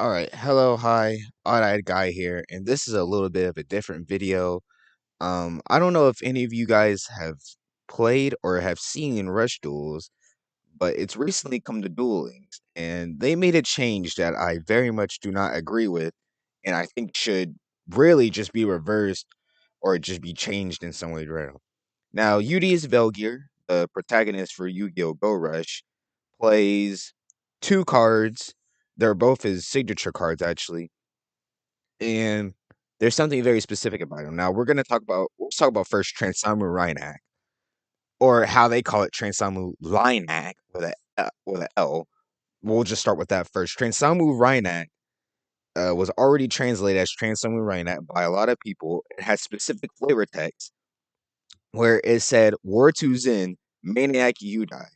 Alright, hello, hi, odd-eyed guy here, and this is a little bit of a different video. I don't know if any of you guys have played or have seen Rush Duels, but it's recently come to Duel Links, and they made a change that I very much do not agree with, and I think should really just be reversed or just be changed in some way or other. Now, Udius Velgear, the protagonist for Yu-Gi-Oh! Go Rush, plays two cards. They're both his signature cards, actually, and there's something very specific about him. Now let's talk about first Transamu Rainac, or how they call it Transamu Linac with a L. We'll just start with that first. Transamu Rainac was already translated as Transamu Rainac by a lot of people. It has specific flavor text where it said "War to Zen Maniac Udai."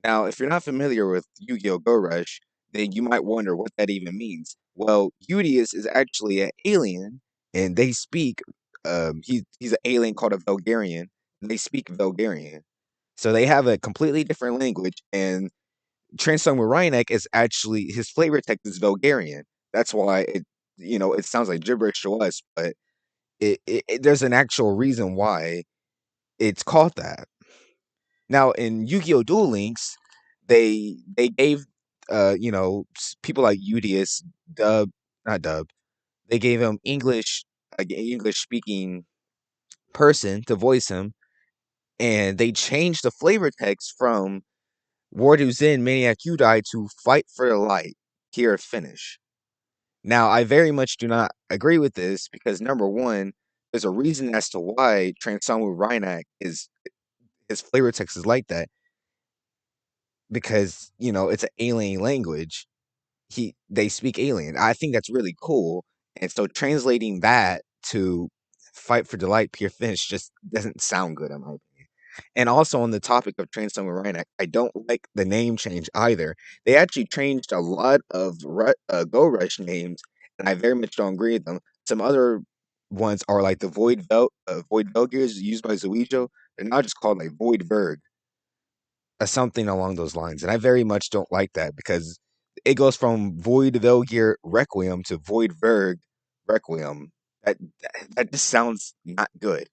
Now, if you're not familiar with Yu-Gi-Oh! Go Rush, then you might wonder what that even means. Well, Udius is actually an alien, and they speak. He's an alien called a Velgarian, and they speak Velgarian. So they have a completely different language. And Transform with Ryanek is actually his flavor text is Velgarian. That's why it sounds like gibberish to us, but there's an actual reason why it's called that. Now in Yu-Gi-Oh! Duel Links, they gave people like Udius dub not dub. They gave him English speaking person to voice him, and they changed the flavor text from Wardu Zen Maniac Udai to Fight for the Light, here finish. Now I very much do not agree with this because number one, there's a reason as to why Transamu Rainak is his flavor text is like that because it's an alien language. They speak alien. I think that's really cool. And so translating that to Fight for Delight Pure Finish just doesn't sound good in my opinion. And also on the topic of Transformer Rhinoc, I don't like the name change either. They actually changed a lot of Go Rush names, and I very much don't agree with them. Some other ones are like the Void Velgears used by Zuijo. They're now just called like Void Verg, something along those lines. And I very much don't like that because it goes from Void Velgear Requiem to Void Verg Requiem. That just sounds not good.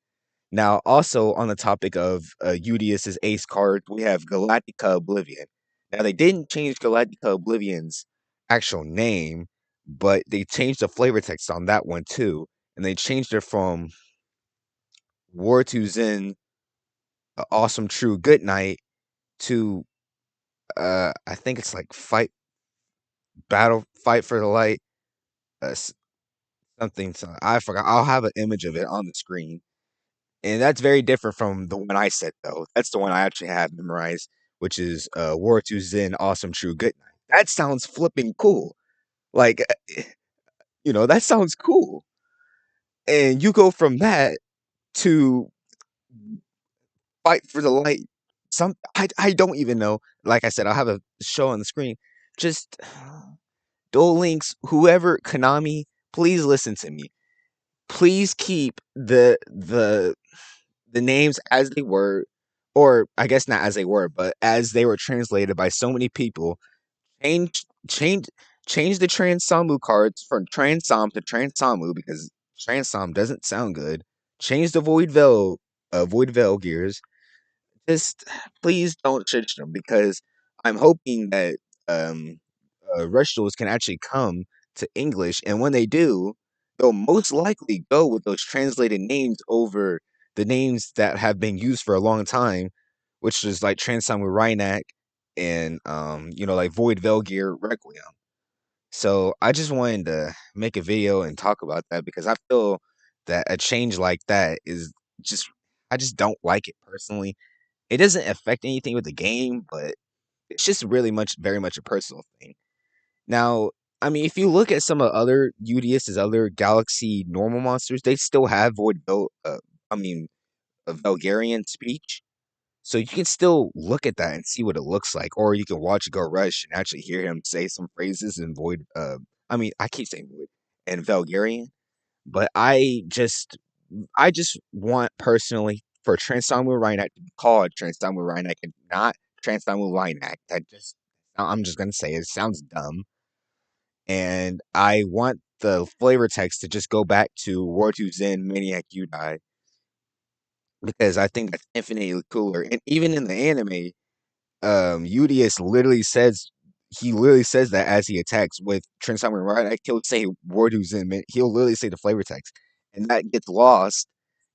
Now, also on the topic of Udius's ace card, we have Galactica Oblivion. Now, they didn't change Galactica Oblivion's actual name, but they changed the flavor text on that one too. And they changed it from War to Zen, Awesome True Good Night to I think it's like fight for the light, uh, s- something. I forgot. I'll have an image of it on the screen, and that's very different from the one I said though. That's the one I actually have memorized, which is War to Zen, Awesome True Good Night. That sounds flipping cool. Like that sounds cool. And you go from that to fight for the light. I don't even know. Like I said, I'll have a show on the screen. Just Duel Links, whoever Konami, please listen to me. Please keep the names as they were, or I guess not as they were, but as they were translated by so many people. Change change change the Transamu cards from Transam to Transamu because Transam doesn't sound good. Change the Void Veil gears. Just please don't change them because I'm hoping that um Rush Duels can actually come to English, and when they do, they'll most likely go with those translated names over the names that have been used for a long time, which is like Transamu Rainac and like Void Velgear Requiem. So I just wanted to make a video and talk about that because I feel that a change like that is just I just don't like it personally. It doesn't affect anything with the game, but it's just very much a personal thing. Now, I mean, if you look at some of other UDS's other Galaxy normal monsters, they still have I mean, a Bulgarian speech. So you can still look at that and see what it looks like, or you can watch Go Rush and actually hear him say some phrases in Void. I mean, I keep saying Void and Bulgarian, but I just want personally for Transamu Rhinak to be called Transamu Rhinak and not Transamu Rhinak. I'm just gonna say it sounds dumb. and I want the flavor text to just go back to War to Zen Maniac You Die because I think that's infinitely cooler. And even in the anime, Udius literally says that as he attacks with Transamu and Rainac, he'll say War to Zen. He'll literally say the flavor text, and that gets lost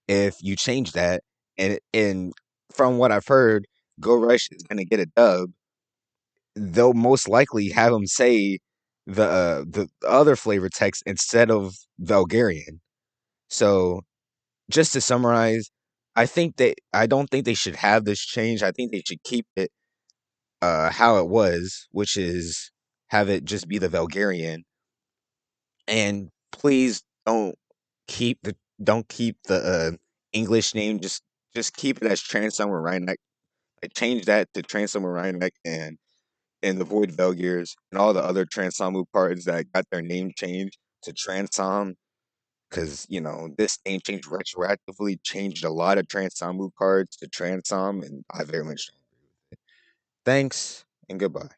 if you change that. And from what I've heard, Go Rush is gonna get a dub. They'll most likely have him say the other flavor text instead of Bulgarian. So just to summarize, I don't think they should have this change. I think they should keep it how it was, which is have it just be the Bulgarian. And please don't keep the English name. Just keep it as Transam or Rainac. I changed that to Transam or Rainac and avoid Velgears and all the other Transamu cards that got their name changed to Transam because this name change retroactively changed a lot of Transamu cards to Transam, and I very much don't agree with it. Thanks and goodbye.